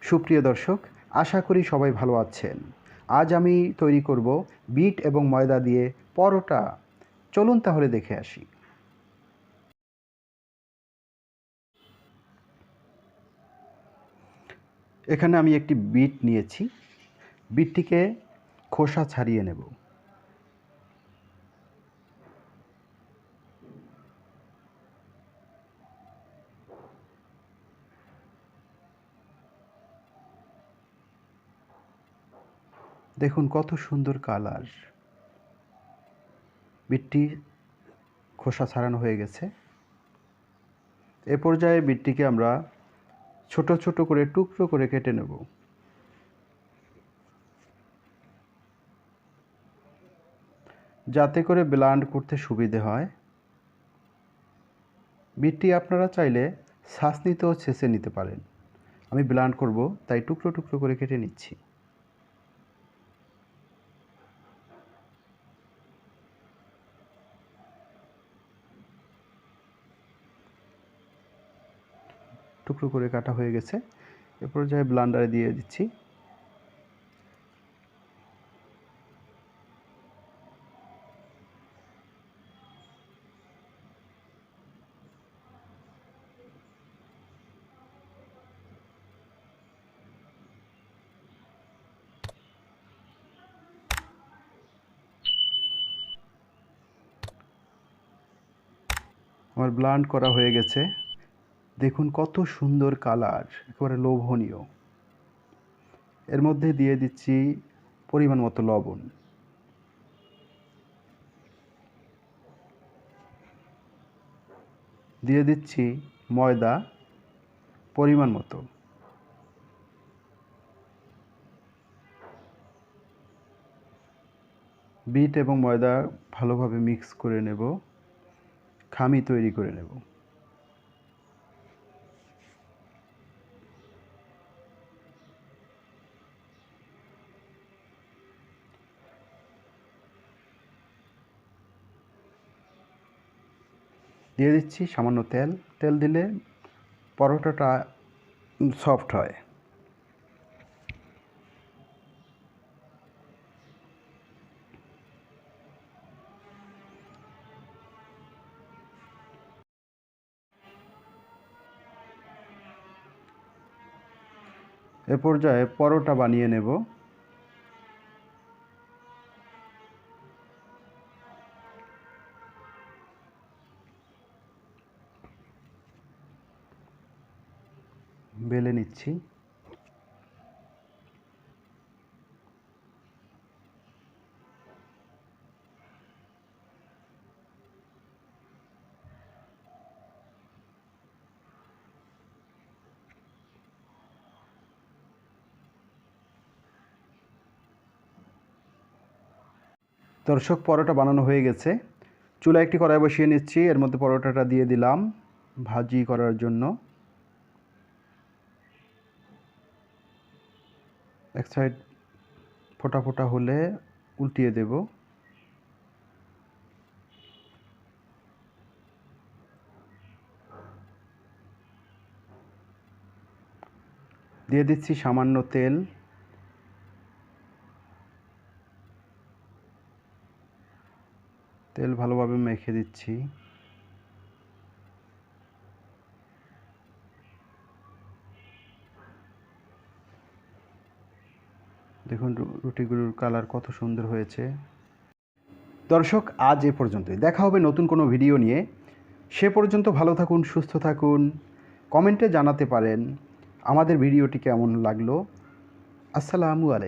সুপ্রিয় দর্শক, আশা করি সবাই ভালো আছেন। আজ আমি তৈরি করব বিট এবং ময়দা দিয়ে পরোটা। চলুন তাহলে দেখে আসি। এখানে আমি একটি বিট নিয়েছি। বিটটিকে খোসা ছাড়িয়ে নেব। দেখুন কত সুন্দর কালার। বিটটি খোসা ছাড়ানো হয়ে গেছে। এ পর্যায়ে বিটটিকে আমরা ছোট ছোট করে টুকরো করে কেটে নেব। যাতে করে ব্লেন্ড করতে সুবিধে হয়। বিটটি আপনারা চাইলে ছাঁচনিতেও ছেঁচে নিতে পারেন। আমি ব্লেন্ড করব, তাই টুকরো টুকরো করে কেটে নিচ্ছি। টুকরো করে কাটা হয়ে গেছে। এ পর্যায়ে ব্লেন্ডারে দিয়ে দিচ্ছি। আমার ব্লেন্ড করা হয়ে গেছে। দেখুন কত সুন্দর কালার, একেবারে লোভনীয়। এর মধ্যে দিয়ে দিচ্ছি পরিমাণ মতো লবণ। দিয়ে দিচ্ছি ময়দা পরিমাণ মতো। বিট এবং ময়দা ভালোভাবে মিক্স করে নেব, খামি তৈরি করে নেব। দিয়ে দিচ্ছি সামান্য তেল। তেল দিলে পরোটাটা সফট হয়। এ পর্যায়ে পরোটা বানিয়ে নেব। বেলে নিচ্ছি। দর্শক, পরোটা বানানো হয়ে গেছে। চুলায় একটি কড়াই বসিয়ে নিচ্ছি। এর মধ্যে পরোটাটা দিয়ে দিলাম ভাজি করার জন্য। এক সাইড ফোটা ফোটা হলে উল্টিয়ে দেব। দিয়ে দিচ্ছি সামান্য তেল। তেল ভালোভাবে মেখে দিচ্ছি। দেখুন রুটিগুলোর কালার কত সুন্দর হয়েছে। দর্শক, আজ এ পর্যন্তই। দেখা হবে নতুন কোনো ভিডিও নিয়ে। সে পর্যন্ত ভালো থাকুন, সুস্থ থাকুন। কমেন্টে জানাতে পারেন আমাদের ভিডিওটি কেমন লাগলো। আসসালামু আলাইকুম।